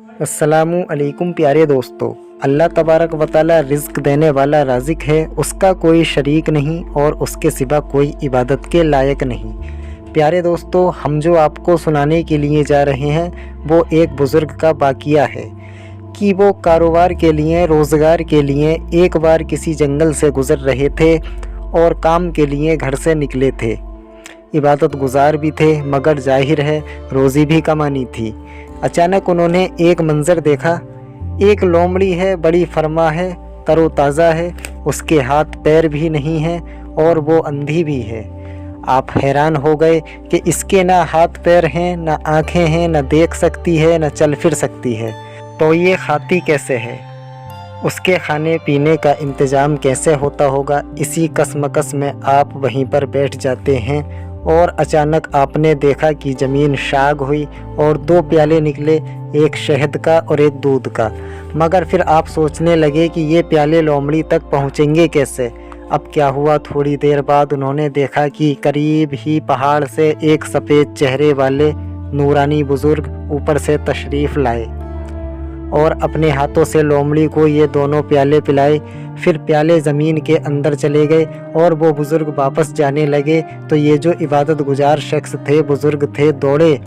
अस्सलामु अलैकुम प्यारे दोस्तों। अल्लाह तबारक व तआला रिज़्क देने वाला राज़िक है, उसका कोई शरीक नहीं और उसके सिवा कोई इबादत के लायक नहीं। प्यारे दोस्तों, हम जो आपको सुनाने के लिए जा रहे हैं वो एक बुज़ुर्ग का वाक़िया है कि वो कारोबार के लिए, रोज़गार के लिए एक बार किसी जंगल से गुज़र रहे थे और काम के लिए घर से निकले थे। इबादत गुज़ार भी थे मगर ज़ाहिर है रोज़ी भी कमानी थी। अचानक उन्होंने एक मंज़र देखा। एक लोमड़ी है, बड़ी फरमा है, तरोताज़ा है, उसके हाथ पैर भी नहीं हैं और वो अंधी भी है। आप हैरान हो गए कि इसके ना हाथ पैर हैं, ना आँखें हैं, ना देख सकती है, ना चल फिर सकती है, तो ये खाती कैसे है? उसके खाने पीने का इंतज़ाम कैसे होता होगा? इसी कसमकस में आप वहीं पर बैठ जाते हैं और अचानक आपने देखा कि ज़मीन शाग हुई और 2 प्याले निकले, एक शहद का और एक दूध का। मगर फिर आप सोचने लगे कि ये प्याले लोमड़ी तक पहुँचेंगे कैसे? अब क्या हुआ, थोड़ी देर बाद उन्होंने देखा कि करीब ही पहाड़ से एक सफ़ेद चेहरे वाले नूरानी बुज़ुर्ग ऊपर से तशरीफ़ लाए और अपने हाथों से लोमड़ी को ये दोनों प्याले पिलाए। फिर प्याले ज़मीन के अंदर चले गए और वो बुज़ुर्ग वापस जाने लगे तो ये जो इबादत गुजार शख्स थे, बुज़ुर्ग थे, दौड़े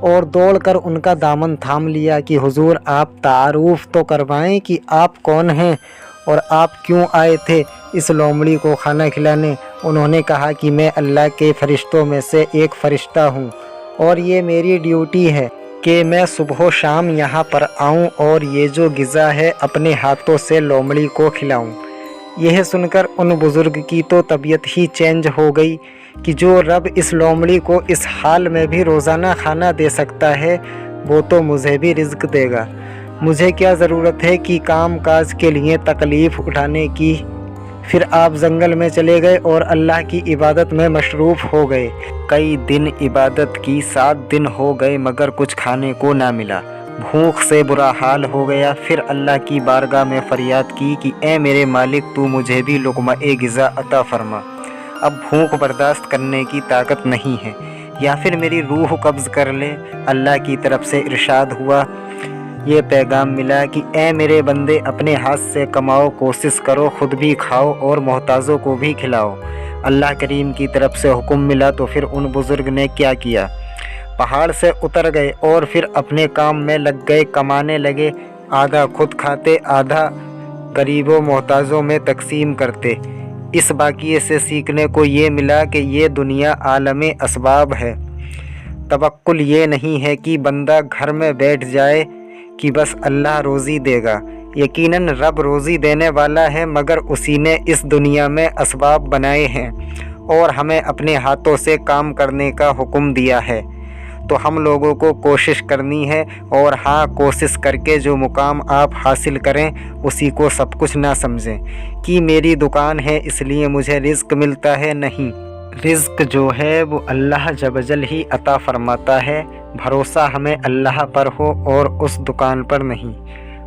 और दौड़कर उनका दामन थाम लिया कि हुजूर, आप तारुफ़ तो करवाएं कि आप कौन हैं और आप क्यों आए थे इस लोमड़ी को खाना खिलाने। उन्होंने कहा कि मैं अल्लाह के फ़रिश्तों में से एक फ़रिश्ता हूँ और ये मेरी ड्यूटी है कि मैं सुबह शाम यहाँ पर आऊँ और ये जो ग़िज़ा है अपने हाथों से लोमड़ी को खिलाऊँ। यह सुनकर उन बुज़ुर्ग की तो तबीयत ही चेंज हो गई कि जो रब इस लोमड़ी को इस हाल में भी रोज़ाना खाना दे सकता है, वो तो मुझे भी रिज़्क देगा। मुझे क्या ज़रूरत है कि काम काज के लिए तकलीफ़ उठाने की। फिर आप जंगल में चले गए और अल्लाह की इबादत में मशरूफ़ हो गए। कई दिन इबादत की, 7 दिन हो गए मगर कुछ खाने को ना मिला। भूख से बुरा हाल हो गया। फिर अल्लाह की बारगाह में फ़रियाद की कि ए मेरे मालिक, तू मुझे भी लुक़मा-ए ग़िज़ा अता फ़रमा। अब भूख बर्दाश्त करने की ताकत नहीं है, या फिर मेरी रूह कब्ज़ कर ले। अल्लाह की तरफ से इरशाद हुआ, ये पैगाम मिला कि ए मेरे बंदे, अपने हाथ से कमाओ, कोशिश करो, ख़ुद भी खाओ और मोहताजों को भी खिलाओ। अल्लाह करीम की तरफ से हुक्म मिला तो फिर उन बुज़ुर्ग ने क्या किया, पहाड़ से उतर गए और फिर अपने काम में लग गए, कमाने लगे। आधा खुद खाते, आधा गरीबों मोहताजों में तकसीम करते। इस वाक़ये से सीखने को ये मिला कि ये दुनिया आलमे असबाब है। तवक्कुल ये नहीं है कि बंदा घर में बैठ जाए कि बस अल्लाह रोज़ी देगा। यकीनन रब रोज़ी देने वाला है, मगर उसी ने इस दुनिया में असबाब बनाए हैं और हमें अपने हाथों से काम करने का हुक्म दिया है। तो हम लोगों को कोशिश करनी है, और हाँ, कोशिश करके जो मुकाम आप हासिल करें उसी को सब कुछ ना समझें कि मेरी दुकान है इसलिए मुझे रिज़्क मिलता है। नहीं, रिज़्क जो है वो अल्लाह जबजल ही अता फ़रमाता है। भरोसा हमें अल्लाह पर हो और उस दुकान पर नहीं।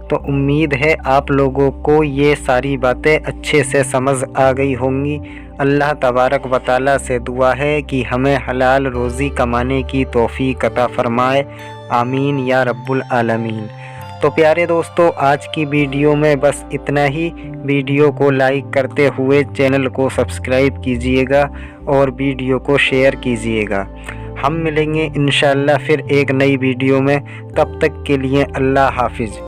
तो उम्मीद है आप लोगों को ये सारी बातें अच्छे से समझ आ गई होंगी। अल्लाह तबारक व तआला से दुआ है कि हमें हलाल रोज़ी कमाने की तौफ़ीक़ अता फ़रमाए। आमीन या रब्बुल आलमीन। तो प्यारे दोस्तों, आज की वीडियो में बस इतना ही। वीडियो को लाइक करते हुए चैनल को सब्सक्राइब कीजिएगा और वीडियो को शेयर कीजिएगा। हम मिलेंगे इंशाअल्लाह फिर एक नई वीडियो में। तब तक के लिए अल्लाह हाफ़िज़।